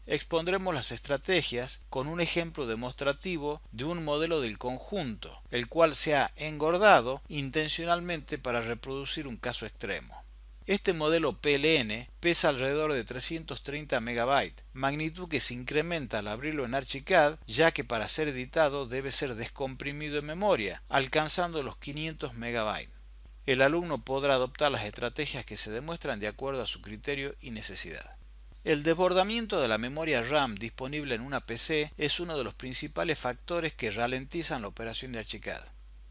expondremos las estrategias con un ejemplo demostrativo de un modelo del conjunto, el cual se ha engordado intencionalmente para reproducir un caso extremo. Este modelo PLN pesa alrededor de 330 MB, magnitud que se incrementa al abrirlo en Archicad, ya que para ser editado debe ser descomprimido en memoria, alcanzando los 500 MB. El alumno podrá adoptar las estrategias que se demuestran de acuerdo a su criterio y necesidad. El desbordamiento de la memoria RAM disponible en una PC es uno de los principales factores que ralentizan la operación de Archicad.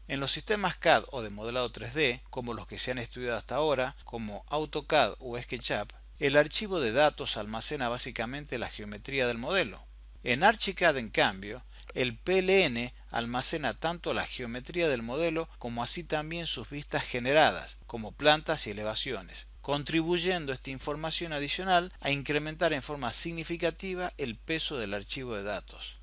En los sistemas CAD o de modelado 3D, como los que se han estudiado hasta ahora, como AutoCAD o SketchUp, el archivo de datos almacena básicamente la geometría del modelo. En Archicad, en cambio, el PLN almacena tanto la geometría del modelo como así también sus vistas generadas, como plantas y elevaciones, contribuyendo esta información adicional a incrementar en forma significativa el peso del archivo de datos.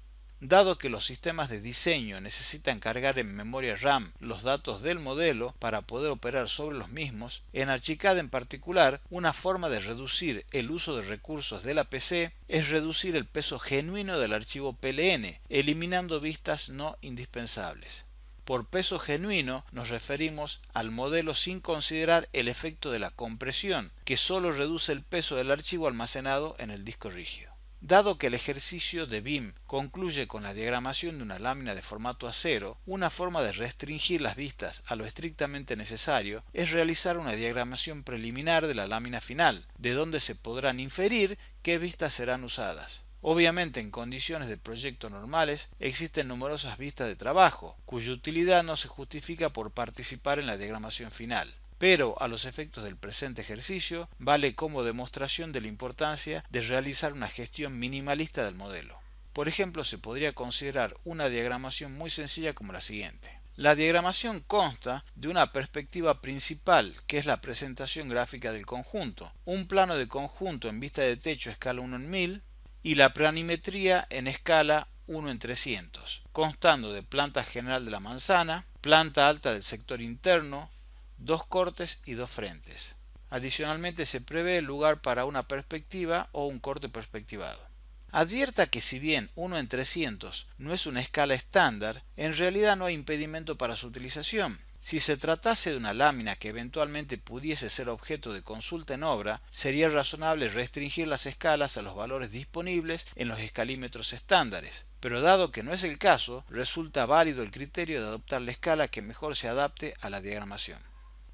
Dado que los sistemas de diseño necesitan cargar en memoria RAM los datos del modelo para poder operar sobre los mismos, en Archicad en particular, una forma de reducir el uso de recursos de la PC es reducir el peso genuino del archivo PLN, eliminando vistas no indispensables. Por peso genuino nos referimos al modelo sin considerar el efecto de la compresión, que solo reduce el peso del archivo almacenado en el disco rígido. Dado que el ejercicio de BIM concluye con la diagramación de una lámina de formato A0, una forma de restringir las vistas a lo estrictamente necesario es realizar una diagramación preliminar de la lámina final, de donde se podrán inferir qué vistas serán usadas. Obviamente, en condiciones de proyecto normales, existen numerosas vistas de trabajo, cuya utilidad no se justifica por participar en la diagramación final. Pero a los efectos del presente ejercicio, vale como demostración de la importancia de realizar una gestión minimalista del modelo. Por ejemplo, se podría considerar una diagramación muy sencilla como la siguiente. La diagramación consta de una perspectiva principal, que es la presentación gráfica del conjunto, un plano de conjunto en vista de techo escala 1 en 1000 y la planimetría en escala 1 en 300, constando de planta general de la manzana, planta alta del sector interno, 2 cortes y 2 frentes. Adicionalmente se prevé el lugar para una perspectiva o un corte perspectivado. Advierta que si bien 1 en 300 no es una escala estándar, en realidad no hay impedimento para su utilización. Si se tratase de una lámina que eventualmente pudiese ser objeto de consulta en obra, sería razonable restringir las escalas a los valores disponibles en los escalímetros estándares. Pero dado que no es el caso, resulta válido el criterio de adoptar la escala que mejor se adapte a la diagramación.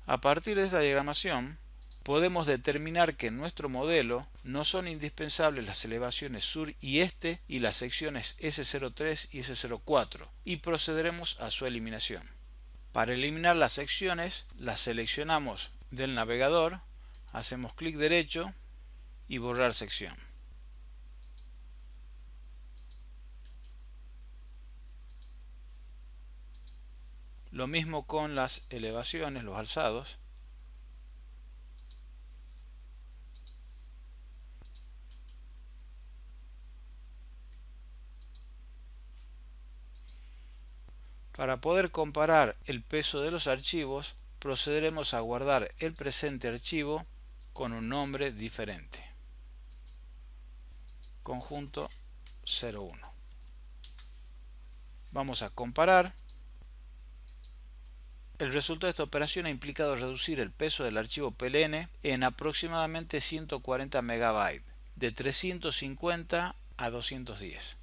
A partir de esta diagramación, podemos determinar que en nuestro modelo no son indispensables las elevaciones sur y este y las secciones S03 y S04 y procederemos a su eliminación. Para eliminar las secciones, las seleccionamos del navegador, hacemos clic derecho y borrar sección. Lo mismo con las elevaciones, los alzados. Para poder comparar el peso de los archivos, procederemos a guardar el presente archivo con un nombre diferente. Conjunto 01. Vamos a comparar. El resultado de esta operación ha implicado reducir el peso del archivo PLN en aproximadamente 140 MB, de 350 a 210,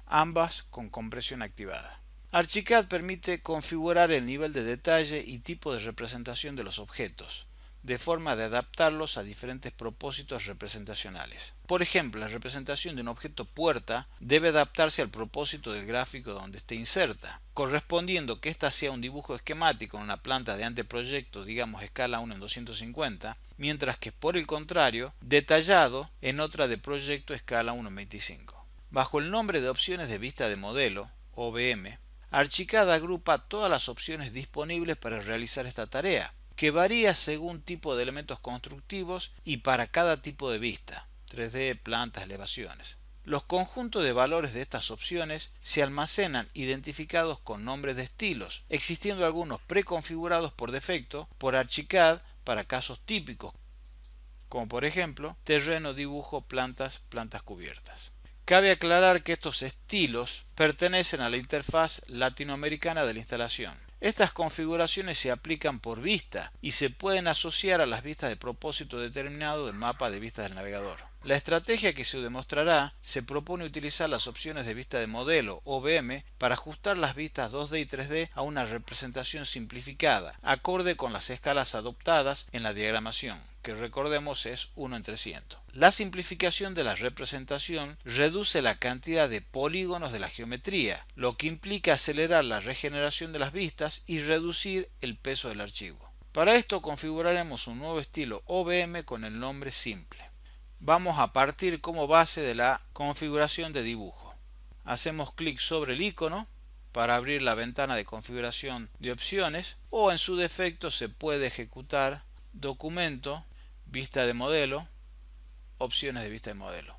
ambas con compresión activada. Archicad permite configurar el nivel de detalle y tipo de representación de los objetos, de forma de adaptarlos a diferentes propósitos representacionales. Por ejemplo, la representación de un objeto puerta debe adaptarse al propósito del gráfico donde esté inserta, correspondiendo que ésta sea un dibujo esquemático en una planta de anteproyecto, digamos escala 1 en 250, mientras que por el contrario, detallado en otra de proyecto escala 1 en 25. Bajo el nombre de opciones de vista de modelo, OVM, Archicad agrupa todas las opciones disponibles para realizar esta tarea, que varía según tipo de elementos constructivos y para cada tipo de vista, 3D, plantas, elevaciones. Los conjuntos de valores de estas opciones se almacenan identificados con nombres de estilos, existiendo algunos preconfigurados por defecto por Archicad para casos típicos, como por ejemplo terreno, dibujo, plantas, plantas cubiertas. Cabe aclarar que estos estilos pertenecen a la interfaz latinoamericana de la instalación. Estas configuraciones se aplican por vista y se pueden asociar a las vistas de propósito determinado del mapa de vistas del navegador. La estrategia que se demostrará se propone utilizar las opciones de vista de modelo OVM para ajustar las vistas 2D y 3D a una representación simplificada, acorde con las escalas adoptadas en la diagramación, que recordemos es 1:300. La simplificación de la representación reduce la cantidad de polígonos de la geometría, lo que implica acelerar la regeneración de las vistas y reducir el peso del archivo. Para esto configuraremos un nuevo estilo OVM con el nombre simple. Vamos a partir como base de la configuración de dibujo. Hacemos clic sobre el icono para abrir la ventana de configuración de opciones, o en su defecto se puede ejecutar documento, vista de modelo, opciones de vista de modelo.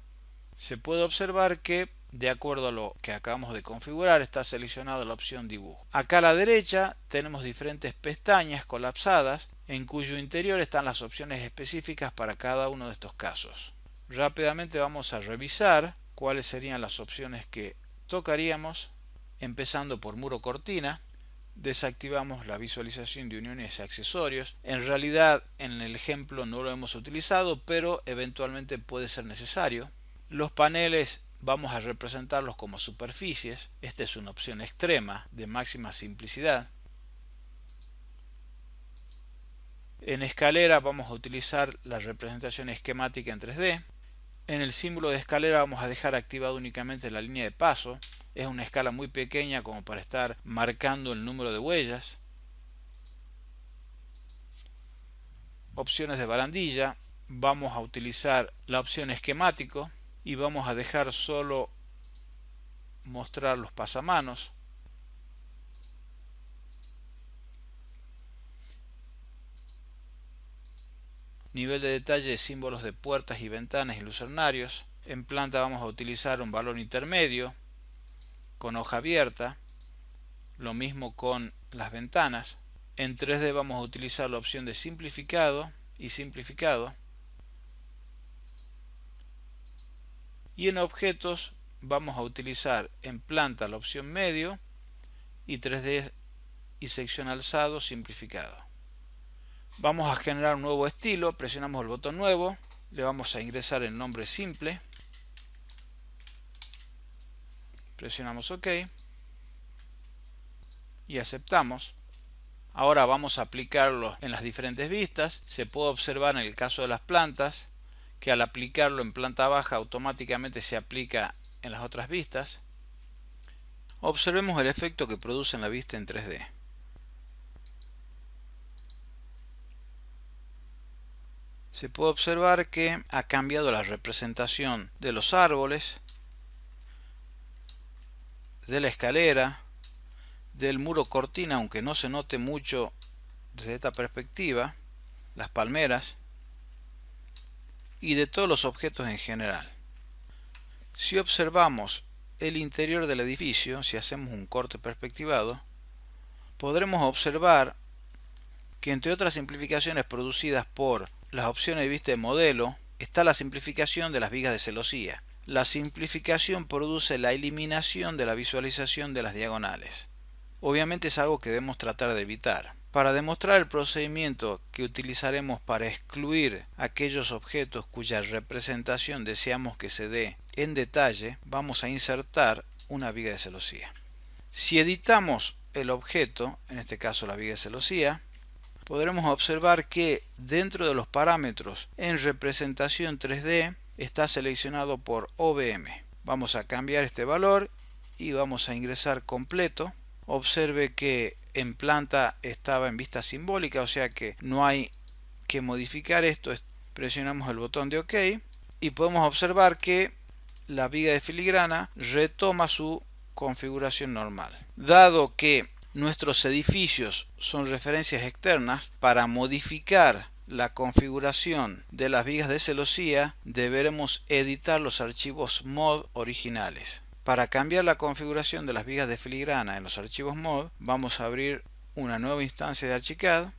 Se puede observar que de acuerdo a lo que acabamos de configurar está seleccionada la opción dibujo. Acá a la derecha tenemos diferentes pestañas colapsadas en cuyo interior están las opciones específicas para cada uno de estos casos. Rápidamente vamos a revisar cuáles serían las opciones que tocaríamos, empezando por muro cortina. Desactivamos la visualización de uniones y accesorios. En realidad en el ejemplo no lo hemos utilizado, pero eventualmente puede ser necesario. Los paneles vamos a representarlos como superficies. Esta es una opción extrema de máxima simplicidad. En escalera vamos a utilizar la representación esquemática en 3D. En el símbolo de escalera vamos a dejar activado únicamente la línea de paso. Es una escala muy pequeña como para estar marcando el número de huellas. Opciones de barandilla. Vamos a utilizar la opción esquemático y vamos a dejar solo mostrar los pasamanos. Nivel de detalle de símbolos de puertas y ventanas y lucernarios. En planta vamos a utilizar un valor intermedio con hoja abierta. Lo mismo con las ventanas. En 3D vamos a utilizar la opción de simplificado y simplificado. Y en objetos vamos a utilizar en planta la opción medio y 3D y sección alzado simplificado. Vamos a generar un nuevo estilo, presionamos el botón nuevo, le vamos a ingresar el nombre simple, presionamos OK y aceptamos. Ahora vamos a aplicarlo en las diferentes vistas. Se puede observar en el caso de las plantas que al aplicarlo en planta baja automáticamente se aplica en las otras vistas. Observemos el efecto que produce en la vista en 3D. Se puede observar que ha cambiado la representación de los árboles, de la escalera, del muro cortina, aunque no se note mucho desde esta perspectiva, las palmeras y de todos los objetos en general. Si observamos el interior del edificio, si hacemos un corte perspectivado, podremos observar que entre otras simplificaciones producidas por las opciones de vista de modelo, está la simplificación de las vigas de celosía. La simplificación produce la eliminación de la visualización de las diagonales. Obviamente es algo que debemos tratar de evitar. Para demostrar el procedimiento que utilizaremos para excluir aquellos objetos cuya representación deseamos que se dé en detalle, vamos a insertar una viga de celosía. Si editamos el objeto, en este caso la viga de celosía, podremos observar que dentro de los parámetros en representación 3D está seleccionado por OVM. Vamos a cambiar este valor y vamos a ingresar completo. Observe que en planta estaba en vista simbólica, o sea que no hay que modificar esto. Presionamos el botón de OK y podemos observar que la viga de filigrana retoma su configuración normal. Dado que nuestros edificios son referencias externas, para modificar la configuración de las vigas de celosía deberemos editar los archivos mod originales. Para cambiar la configuración de las vigas de filigrana en los archivos mod, vamos a abrir una nueva instancia de Archicad.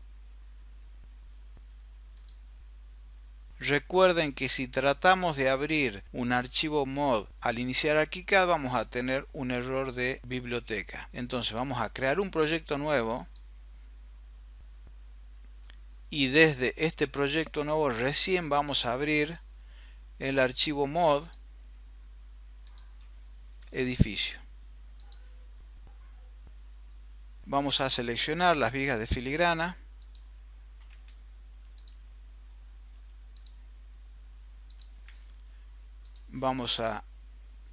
Recuerden que si tratamos de abrir un archivo mod al iniciar ArchiCAD vamos a tener un error de biblioteca. Entonces vamos a crear un proyecto nuevo y desde este proyecto nuevo recién vamos a abrir el archivo mod edificio. Vamos a seleccionar las vigas de filigrana. Vamos a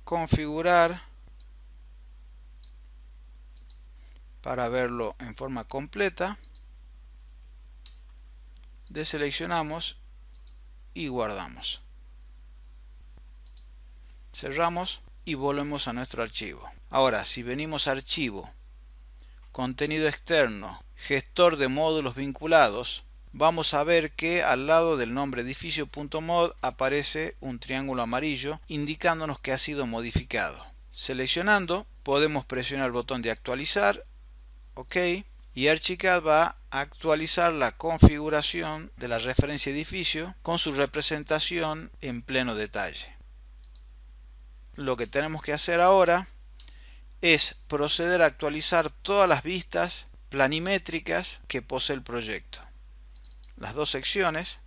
configurar para verlo en forma completa. Deseleccionamos y guardamos. Cerramos y volvemos a nuestro archivo. Ahora, si venimos a archivo, contenido externo, gestor de módulos vinculados, vamos a ver que al lado del nombre edificio.mod aparece un triángulo amarillo indicándonos que ha sido modificado. Seleccionando, podemos presionar el botón de actualizar, OK, y ArchiCAD va a actualizar la configuración de la referencia edificio con su representación en pleno detalle. Lo que tenemos que hacer ahora es proceder a actualizar todas las vistas planimétricas que posee el proyecto. Las dos secciones.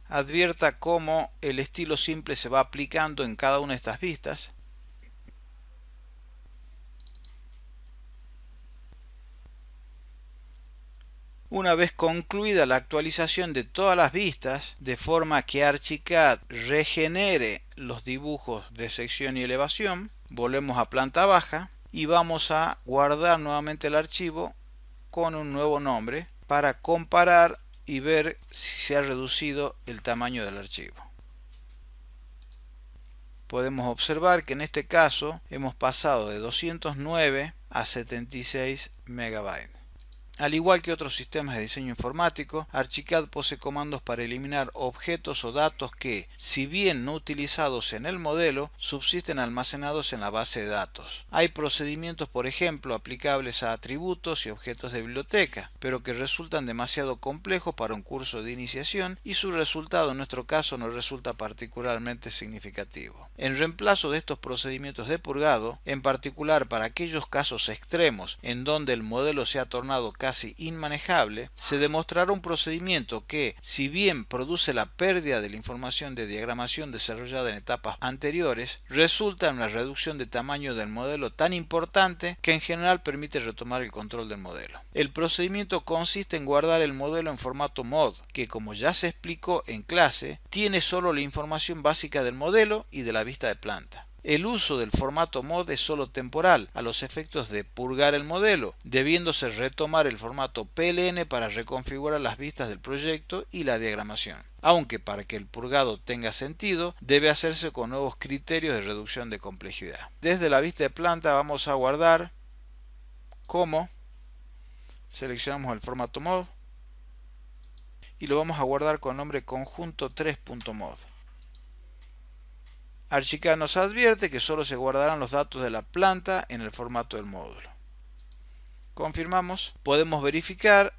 Advierta cómo el estilo simple se va aplicando en cada una de estas vistas. Una vez concluida la actualización de todas las vistas, de forma que ArchiCAD regenere los dibujos de sección y elevación, volvemos a planta baja y vamos a guardar nuevamente el archivo con un nuevo nombre para comparar y ver si se ha reducido el tamaño del archivo. Podemos observar que en este caso hemos pasado de 209 a 76 MB. Al igual que otros sistemas de diseño informático, ArchiCAD posee comandos para eliminar objetos o datos que, si bien no utilizados en el modelo, subsisten almacenados en la base de datos. Hay procedimientos, por ejemplo, aplicables a atributos y objetos de biblioteca, pero que resultan demasiado complejos para un curso de iniciación y su resultado en nuestro caso no resulta particularmente significativo. En reemplazo de estos procedimientos de purgado, en particular para aquellos casos extremos en donde el modelo se ha tornado casi inmanejable, se demostrará un procedimiento que, si bien produce la pérdida de la información de diagramación desarrollada en etapas anteriores, resulta en una reducción de tamaño del modelo tan importante que en general permite retomar el control del modelo. El procedimiento consiste en guardar el modelo en formato mod, que como ya se explicó en clase, tiene solo la información básica del modelo y de la vista de planta. El uso del formato mod es solo temporal, a los efectos de purgar el modelo, debiéndose retomar el formato PLN para reconfigurar las vistas del proyecto y la diagramación. Aunque para que el purgado tenga sentido, debe hacerse con nuevos criterios de reducción de complejidad. Desde la vista de planta vamos a guardar como, seleccionamos el formato mod y lo vamos a guardar con nombre conjunto 3.mod. ArchiCAD nos advierte que solo se guardarán los datos de la planta en el formato del módulo. Confirmamos. Podemos verificar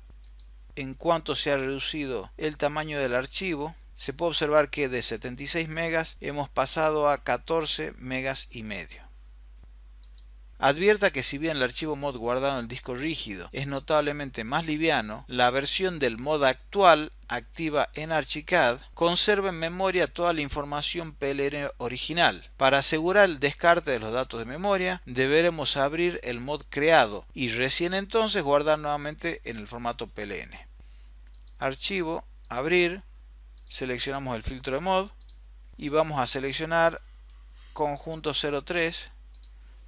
en cuánto se ha reducido el tamaño del archivo. Se puede observar que de 76 megas hemos pasado a 14 megas y medio. Advierta que si bien el archivo mod guardado en el disco rígido es notablemente más liviano, la versión del mod actual activa en ArchiCAD conserva en memoria toda la información PLN original. Para asegurar el descarte de los datos de memoria, deberemos abrir el mod creado y recién entonces guardar nuevamente en el formato PLN. Archivo, abrir, seleccionamos el filtro de mod y vamos a seleccionar conjunto 03.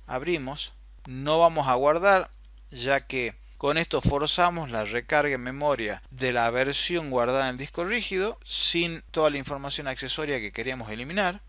Abrimos, no vamos a guardar ya que con esto forzamos la recarga en memoria de la versión guardada en el disco rígido sin toda la información accesoria que queríamos eliminar.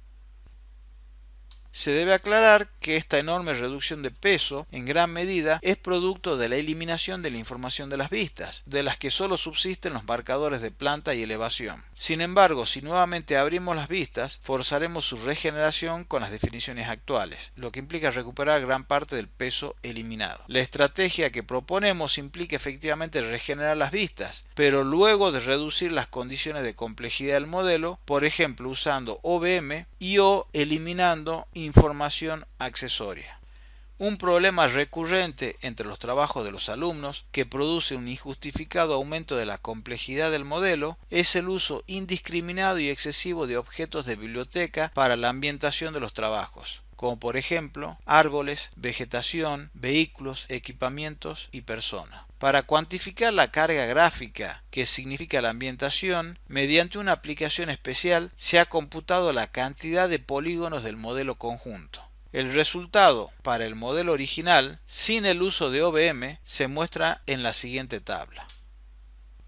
Se debe aclarar que esta enorme reducción de peso en gran medida es producto de la eliminación de la información de las vistas, de las que solo subsisten los marcadores de planta y elevación. Sin embargo, si nuevamente abrimos las vistas, forzaremos su regeneración con las definiciones actuales, lo que implica recuperar gran parte del peso eliminado. La estrategia que proponemos implica efectivamente regenerar las vistas, pero luego de reducir las condiciones de complejidad del modelo, por ejemplo usando OBM o eliminando información accesoria. Un problema recurrente entre los trabajos de los alumnos que produce un injustificado aumento de la complejidad del modelo es el uso indiscriminado y excesivo de objetos de biblioteca para la ambientación de los trabajos, como por ejemplo árboles, vegetación, vehículos, equipamientos y personas. Para cuantificar la carga gráfica que significa la ambientación, mediante una aplicación especial se ha computado la cantidad de polígonos del modelo conjunto. El resultado para el modelo original, sin el uso de OBM, se muestra en la siguiente tabla.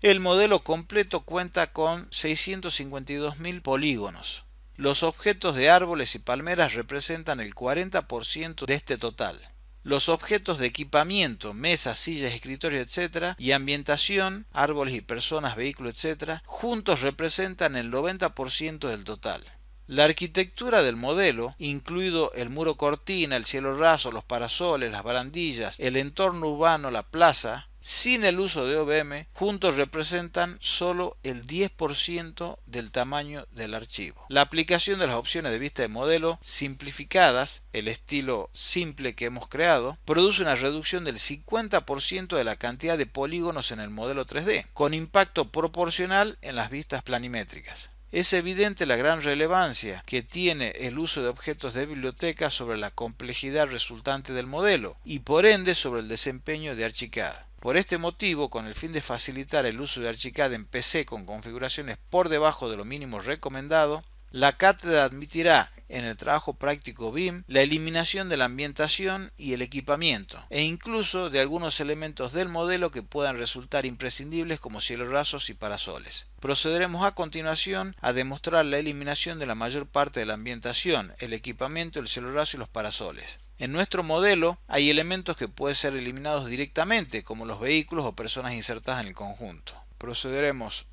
El modelo completo cuenta con 652.000 polígonos. Los objetos de árboles y palmeras representan el 40% de este total. Los objetos de equipamiento, mesas, sillas, escritorios, etc. y ambientación, árboles y personas, vehículos, etc. juntos representan el 90% del total. La arquitectura del modelo, incluido el muro cortina, el cielo raso, los parasoles, las barandillas, el entorno urbano, la plaza, sin el uso de OBM, juntos representan solo el 10% del tamaño del archivo. La aplicación de las opciones de vista de modelo simplificadas, el estilo simple que hemos creado, produce una reducción del 50% de la cantidad de polígonos en el modelo 3D, con impacto proporcional en las vistas planimétricas. Es evidente la gran relevancia que tiene el uso de objetos de biblioteca sobre la complejidad resultante del modelo y por ende sobre el desempeño de Archicad. Por este motivo, con el fin de facilitar el uso de Archicad en PC con configuraciones por debajo de lo mínimo recomendado, la cátedra admitirá en el trabajo práctico BIM la eliminación de la ambientación y el equipamiento, e incluso de algunos elementos del modelo que puedan resultar imprescindibles como cielos rasos y parasoles. Procederemos a continuación a demostrar la eliminación de la mayor parte de la ambientación, el equipamiento, el cielo raso y los parasoles. En nuestro modelo hay elementos que pueden ser eliminados directamente, como los vehículos o personas insertadas en el conjunto. Procederemos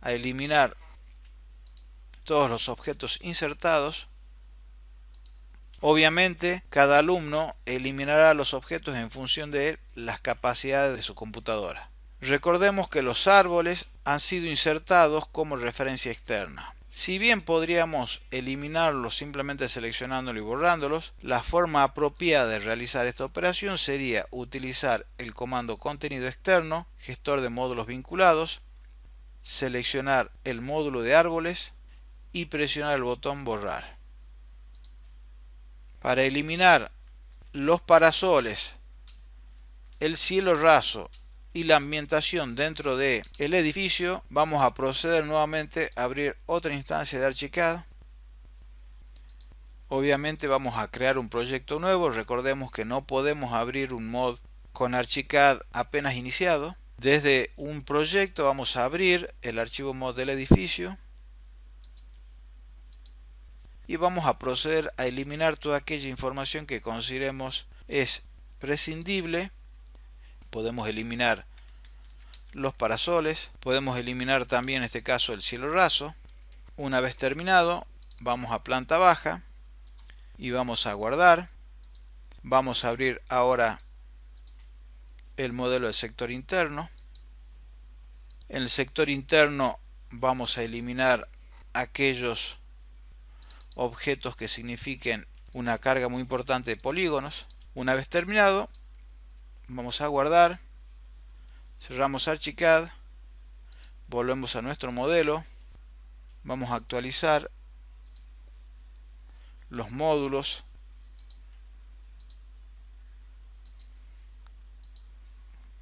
a eliminar todos los objetos insertados. Obviamente, cada alumno eliminará los objetos en función de las capacidades de su computadora. Recordemos que los árboles han sido insertados como referencia externa. Si bien podríamos eliminarlos simplemente seleccionándolos y borrándolos, la forma apropiada de realizar esta operación sería utilizar el comando contenido externo, gestor de módulos vinculados, seleccionar el módulo de árboles y presionar el botón borrar. Para eliminar los parasoles, el cielo raso y la ambientación dentro del edificio, vamos a proceder nuevamente a abrir otra instancia de Archicad. Obviamente vamos a crear un proyecto nuevo. Recordemos que no podemos abrir un mod con Archicad apenas iniciado. Desde un proyecto vamos a abrir el archivo mod del edificio y vamos a proceder a eliminar toda aquella información que consideremos es prescindible. Podemos eliminar los parasoles, podemos eliminar también en este caso el cielo raso. Una vez terminado, vamos a planta baja y vamos a guardar. Vamos a abrir ahora el modelo del sector interno. En el sector interno vamos a eliminar aquellos objetos que signifiquen una carga muy importante de polígonos. Una vez terminado, vamos a guardar, cerramos Archicad, volvemos a nuestro modelo, vamos a actualizar los módulos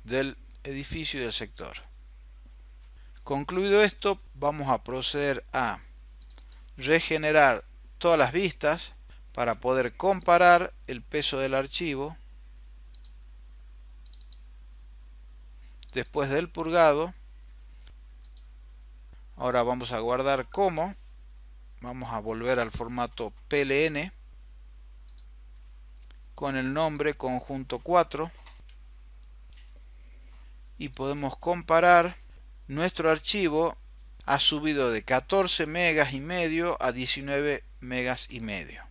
del edificio y del sector. Concluido esto, vamos a proceder a regenerar todas las vistas para poder comparar el peso del archivo después del purgado. Ahora vamos a guardar como Vamos a volver al formato PLN con el nombre conjunto 4 y podemos comparar. Nuestro archivo ha subido de 14 megas y medio a 19 megas y medio.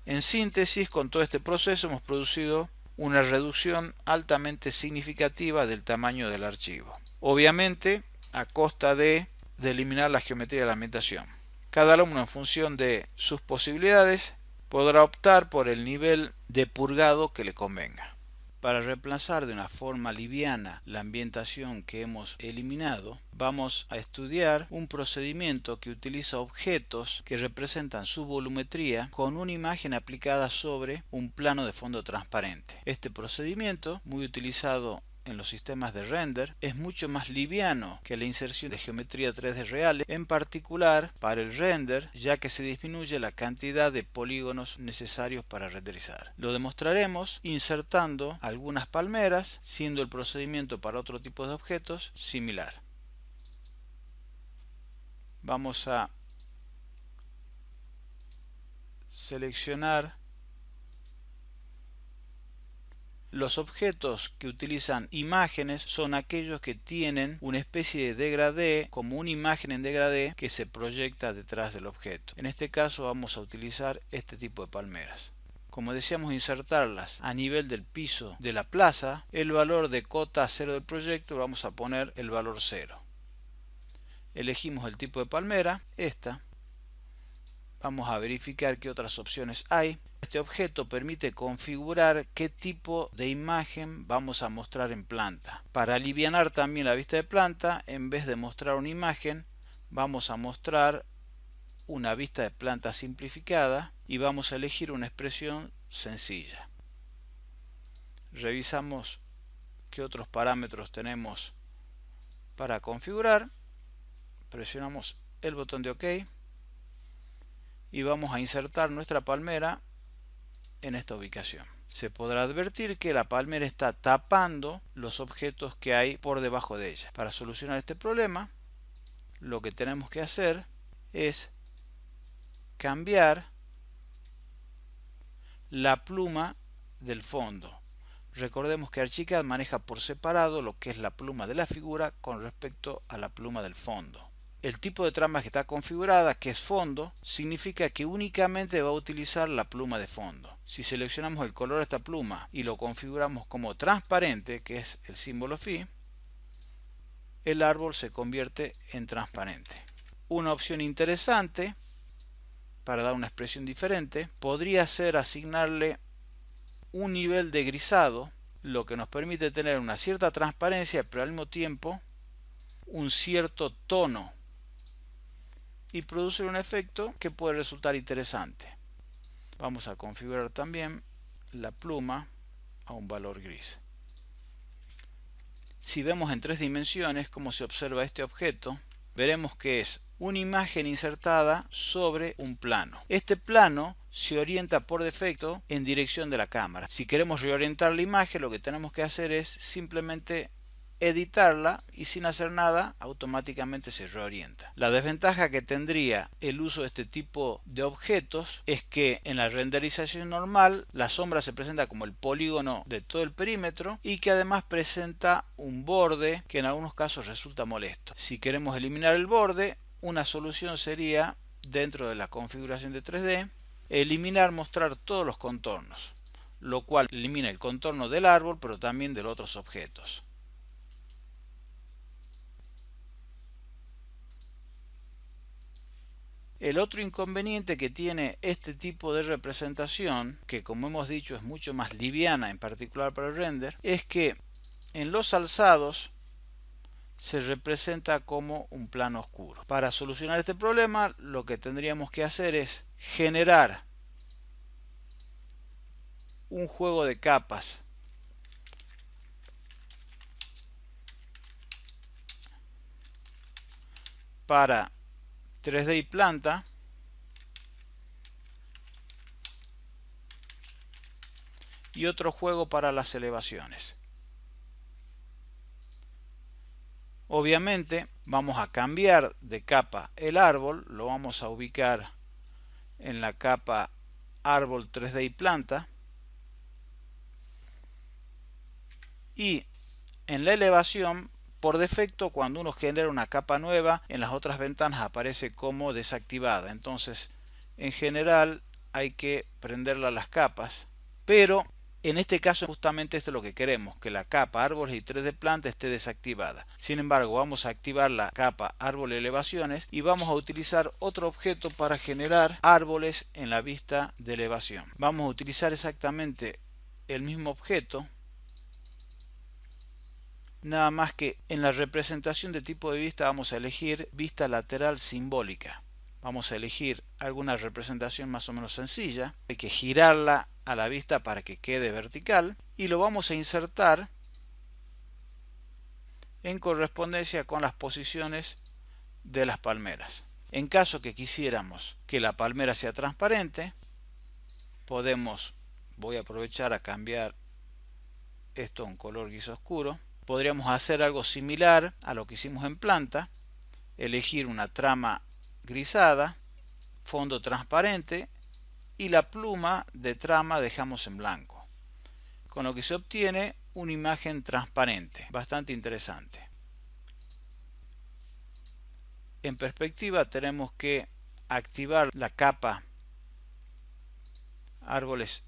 En síntesis, con todo este proceso hemos producido una reducción altamente significativa del tamaño del archivo. Obviamente, a costa de eliminar la geometría de la ambientación. Cada alumno, en función de sus posibilidades, podrá optar por el nivel de purgado que le convenga. Para reemplazar de una forma liviana la ambientación que hemos eliminado, vamos a estudiar un procedimiento que utiliza objetos que representan su volumetría con una imagen aplicada sobre un plano de fondo transparente. Este procedimiento, muy utilizado en los sistemas de render, es mucho más liviano que la inserción de geometría 3D reales, en particular para el render, ya que se disminuye la cantidad de polígonos necesarios para renderizar. Lo demostraremos insertando algunas palmeras, siendo el procedimiento para otro tipo de objetos similar. Vamos a seleccionar los objetos que utilizan imágenes. Son aquellos que tienen una especie de degradé, como una imagen en degradé que se proyecta detrás del objeto. En este caso vamos a utilizar este tipo de palmeras. Como deseamos insertarlas a nivel del piso de la plaza, el valor de cota 0 del proyecto vamos a poner el valor 0. Elegimos el tipo de palmera, esta. Vamos a verificar qué otras opciones hay. Este objeto permite configurar qué tipo de imagen vamos a mostrar en planta. Para alivianar también la vista de planta, en vez de mostrar una imagen, vamos a mostrar una vista de planta simplificada y vamos a elegir una expresión sencilla. Revisamos qué otros parámetros tenemos para configurar. Presionamos el botón de OK y vamos a insertar nuestra palmera en esta ubicación. Se podrá advertir que la palmera está tapando los objetos que hay por debajo de ella. Para solucionar este problema, lo que tenemos que hacer es cambiar la pluma del fondo. Recordemos que Archicad maneja por separado lo que es la pluma de la figura con respecto a la pluma del fondo. El tipo de trama que está configurada, que es fondo, significa que únicamente va a utilizar la pluma de fondo. Si seleccionamos el color de esta pluma y lo configuramos como transparente, que es el símbolo phi, el árbol se convierte en transparente. Una opción interesante para dar una expresión diferente podría ser asignarle un nivel de grisado, lo que nos permite tener una cierta transparencia, pero al mismo tiempo un cierto tono, y producir un efecto que puede resultar interesante. Vamos a configurar también la pluma a un valor gris. Si vemos en 3 dimensiones cómo se observa este objeto, veremos que es una imagen insertada sobre un plano. Este plano se orienta por defecto en dirección de la cámara. Si queremos reorientar la imagen, lo que tenemos que hacer es simplemente editarla y sin hacer nada automáticamente se reorienta. La desventaja que tendría el uso de este tipo de objetos es que en la renderización normal la sombra se presenta como el polígono de todo el perímetro y que además presenta un borde que en algunos casos resulta molesto. Si queremos eliminar el borde, una solución sería, dentro de la configuración de 3D, mostrar todos los contornos, lo cual elimina el contorno del árbol pero también de los otros objetos. El otro inconveniente que tiene este tipo de representación, que como hemos dicho es mucho más liviana, en particular para el render, es que en los alzados se representa como un plano oscuro. Para solucionar este problema, lo que tendríamos que hacer es generar un juego de capas para 3D y planta, y otro juego para las elevaciones. Obviamente vamos a cambiar de capa el árbol, lo vamos a ubicar en la capa árbol 3D y planta, y en la elevación, por defecto, cuando uno genera una capa nueva, en las otras ventanas aparece como desactivada. Entonces, en general, hay que prenderla a las capas. Pero en este caso, justamente esto es lo que queremos, que la capa árboles y 3D planta esté desactivada. Sin embargo, vamos a activar la capa árbol elevaciones y vamos a utilizar otro objeto para generar árboles en la vista de elevación. Vamos a utilizar exactamente el mismo objeto, nada más que en la representación de tipo de vista vamos a elegir vista lateral simbólica. Vamos a elegir alguna representación más o menos sencilla. Hay que girarla a la vista para que quede vertical y lo vamos a insertar en correspondencia con las posiciones de las palmeras. En caso que quisiéramos que la palmera sea transparente, voy a aprovechar a cambiar esto a un color gris oscuro. Podríamos hacer algo similar a lo que hicimos en planta, elegir una trama grisada, fondo transparente y la pluma de trama dejamos en blanco, con lo que se obtiene una imagen transparente, bastante interesante. En perspectiva tenemos que activar la capa árboles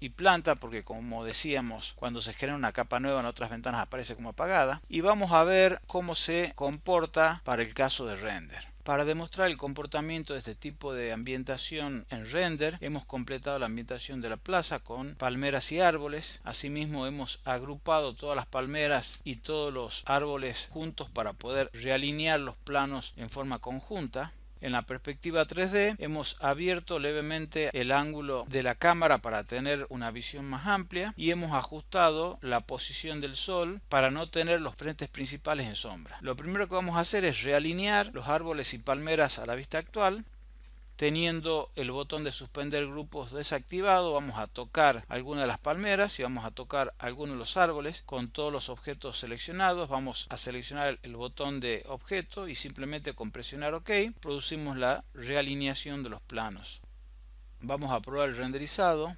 y planta, porque como decíamos, cuando se genera una capa nueva en otras ventanas aparece como apagada, y vamos a ver cómo se comporta para el caso de render. Para demostrar el comportamiento de este tipo de ambientación en render, hemos completado la ambientación de la plaza con palmeras y árboles. Asimismo, hemos agrupado todas las palmeras y todos los árboles juntos para poder realinear los planos en forma conjunta. En la perspectiva 3D hemos abierto levemente el ángulo de la cámara para tener una visión más amplia y hemos ajustado la posición del sol para no tener los frentes principales en sombra. Lo primero que vamos a hacer es realinear los árboles y palmeras a la vista actual. Teniendo el botón de suspender grupos desactivado, vamos a tocar alguna de las palmeras y vamos a tocar algunos de los árboles con todos los objetos seleccionados. Vamos a seleccionar el botón de objeto y simplemente con presionar OK producimos la realineación de los planos. Vamos a probar el renderizado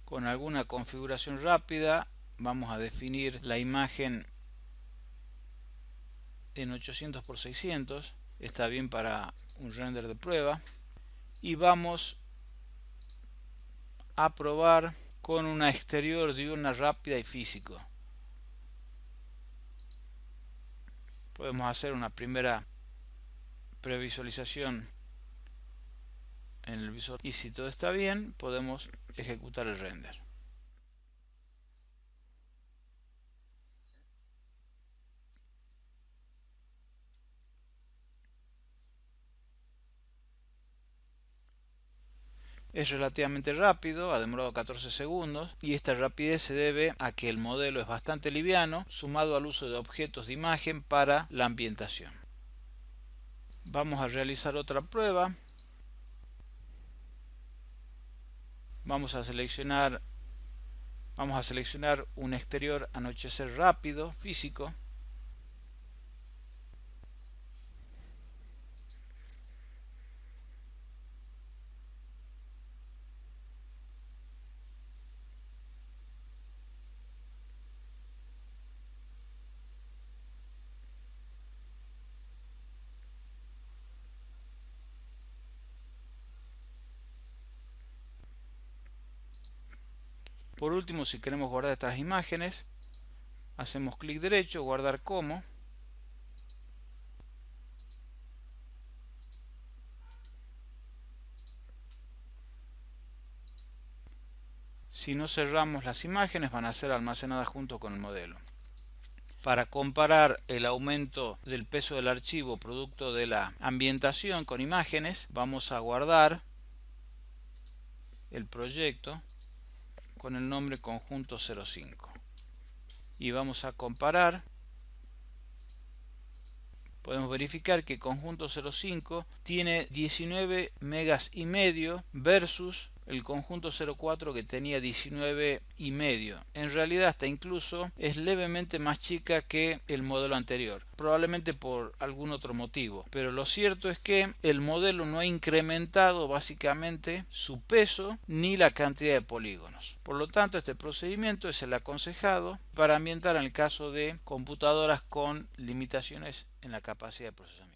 con alguna configuración rápida. Vamos a definir la imagen en 800 por 600, está bien para un render de prueba, y vamos a probar con una exterior diurna rápida y físico. Podemos hacer una primera previsualización en el visor y si todo está bien podemos ejecutar el render. Es relativamente rápido, ha demorado 14 segundos y esta rapidez se debe a que el modelo es bastante liviano, sumado al uso de objetos de imagen para la ambientación. Vamos a realizar otra prueba. Vamos a seleccionar un exterior anochecer rápido, físico. Por último, si queremos guardar estas imágenes, hacemos clic derecho, guardar como. Si no cerramos las imágenes, van a ser almacenadas junto con el modelo. Para comparar el aumento del peso del archivo producto de la ambientación con imágenes, vamos a guardar el proyecto con el nombre conjunto 05 y vamos a comparar. Podemos verificar que conjunto 05 tiene 19 megas y medio versus el conjunto 04 que tenía 19,5. En realidad hasta incluso es levemente más chica que el modelo anterior, probablemente por algún otro motivo, pero lo cierto es que el modelo no ha incrementado básicamente su peso ni la cantidad de polígonos. Por lo tanto, este procedimiento es el aconsejado para ambientar en el caso de computadoras con limitaciones en la capacidad de procesamiento.